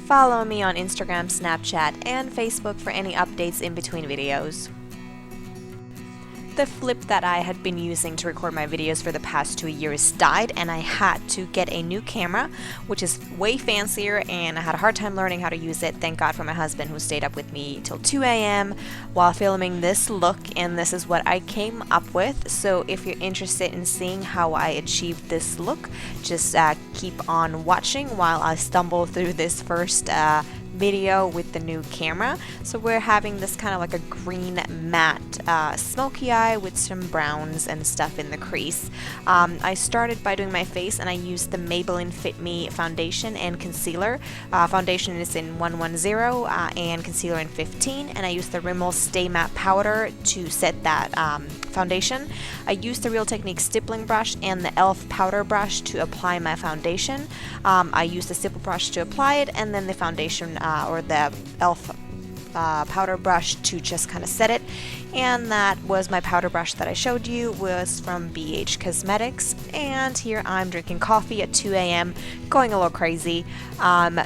Follow me on Instagram, Snapchat, and Facebook for any updates in between videos. The flip that I had been using to record my videos for the past 2 years died, and I had to get a new camera, which is way fancier, and I had a hard time learning how to use it. Thank God for my husband, who stayed up with me till 2 a.m. while filming this look, and this is what I came up with. So if you're interested in seeing how I achieved this look, just keep on watching while I stumble through this first video with the new camera. So we're having this kind of like a green matte smoky eye with some browns and stuff in the crease. I started by doing my face, and I used the Maybelline Fit Me foundation and concealer. Foundation is in 110 and concealer in 15, and I used the Rimmel Stay matte powder to set that foundation. I used the Real Technique stippling brush and the e.l.f. powder brush to apply my foundation. I used the stipple brush to apply it, and then the foundation or the e.l.f. Powder brush to just kind of set it. And that was my powder brush that I showed you, was from BH Cosmetics. And here I'm drinking coffee at 2 a.m. going a little crazy.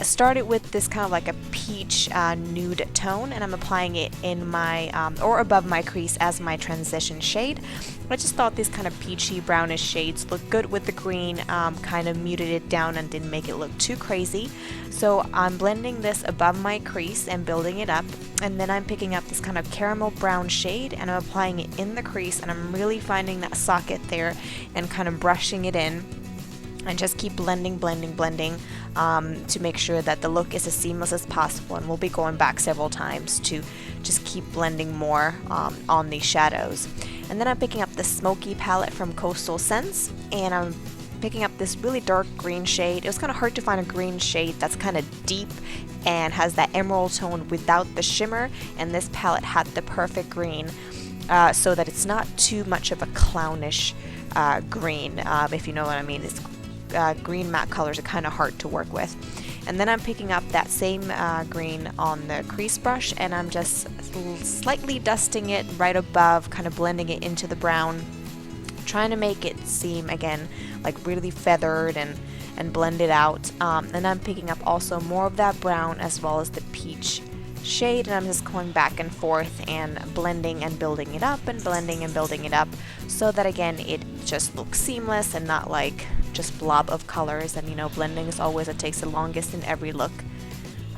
Started with this kind of like a peach nude tone, and I'm applying it in my or above my crease as my transition shade. I just thought these kind of peachy brownish shades looked good with the green, kind of muted it down and didn't make it look too crazy. So I'm blending this above my crease and building it up, and then I'm picking up this kind of caramel brown shade and I'm applying it in the crease, and I'm really finding that socket there and kind of brushing it in, and just keep blending to make sure that the look is as seamless as possible. And we'll be going back several times to just keep blending more on these shadows. And then I'm picking up the Smokey palette from Coastalscents, and I'm picking up this really dark green shade. It was kind of hard to find a green shade that's kind of deep and has that emerald tone without the shimmer, and this palette had the perfect green, so that it's not too much of a clownish green, if you know what I mean. It's green matte colors are kind of hard to work with. And then I'm picking up that same green on the crease brush, and I'm just slightly dusting it right above, kind of blending it into the brown, trying to make it seem again like really feathered and blend it out. And I'm picking up also more of that brown as well as the peach shade, and I'm just going back and forth and blending and building it up and blending and building it up, so that again it just looks seamless and not like just blob of colors. And you know, blending is always what takes the longest in every look,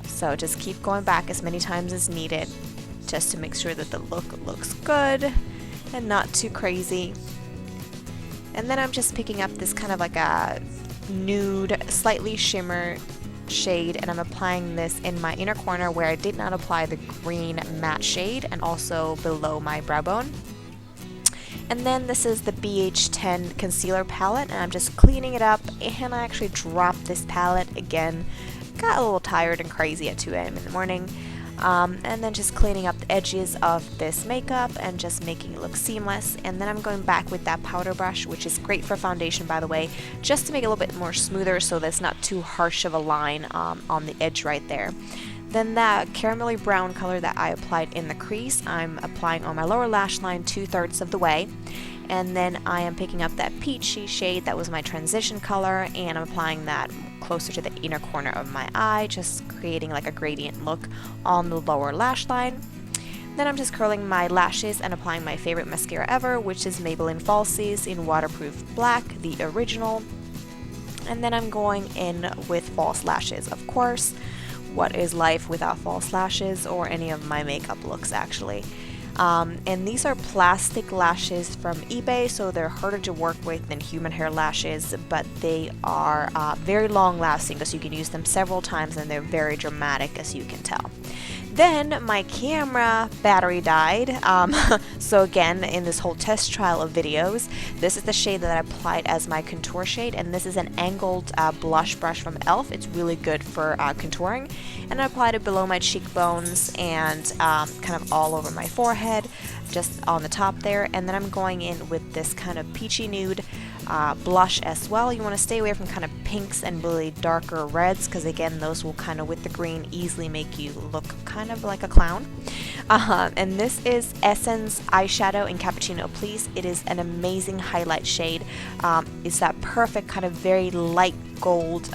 so just keep going back as many times as needed just to make sure that the look looks good and not too crazy. And then I'm just picking up this kind of like a nude, slightly shimmer shade, and I'm applying this in my inner corner where I did not apply the green matte shade, and also below my brow bone. And then this is the BH10 concealer palette, and I'm just cleaning it up, and I actually dropped this palette again. Got a little tired and crazy at 2 a.m. in the morning. And then just cleaning up the edges of this makeup and just making it look seamless. And then I'm going back with that powder brush, which is great for foundation, by the way, just to make it a little bit more smoother so that's not too harsh of a line on the edge right there. Then that caramelly brown color that I applied in the crease, I'm applying on my lower lash line 2/3 of the way. And then I am picking up that peachy shade that was my transition color, and I'm applying that closer to the inner corner of my eye, just creating like a gradient look on the lower lash line. Then I'm just curling my lashes and applying my favorite mascara ever, which is Maybelline Falsies in Waterproof Black, the original. And then I'm going in with false lashes, of course. What is life without false lashes, or any of my makeup looks actually? And these are plastic lashes from eBay, so they're harder to work with than human hair lashes, but they are very long lasting because you can use them several times, and they're very dramatic, as you can tell. Then my camera battery died, so again, in this whole test trial of videos, this is the shade that I applied as my contour shade, and this is an angled blush brush from e.l.f. It's really good for contouring, and I applied it below my cheekbones and kind of all over my forehead, just on the top there. And then I'm going in with this kind of peachy nude blush as well. You want to stay away from kind of pinks and really darker reds, because again, those will kind of with the green easily make you look kind of like a clown. And this is Essence eyeshadow in Cappuccino Please. It is an amazing highlight shade. It's that perfect kind of very light gold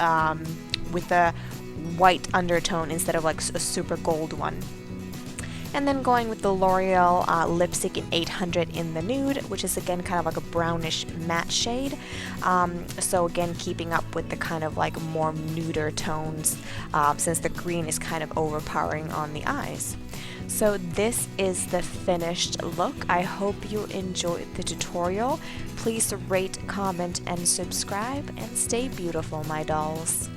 with a white undertone instead of like a super gold one. And then going with the L'Oreal lipstick in 800 in the nude, which is again kind of like a brownish matte shade. So again, keeping up with the kind of like more nuder tones, since the green is kind of overpowering on the eyes. So this is the finished look. I hope you enjoyed the tutorial. Please rate, comment, and subscribe, and stay beautiful, my dolls.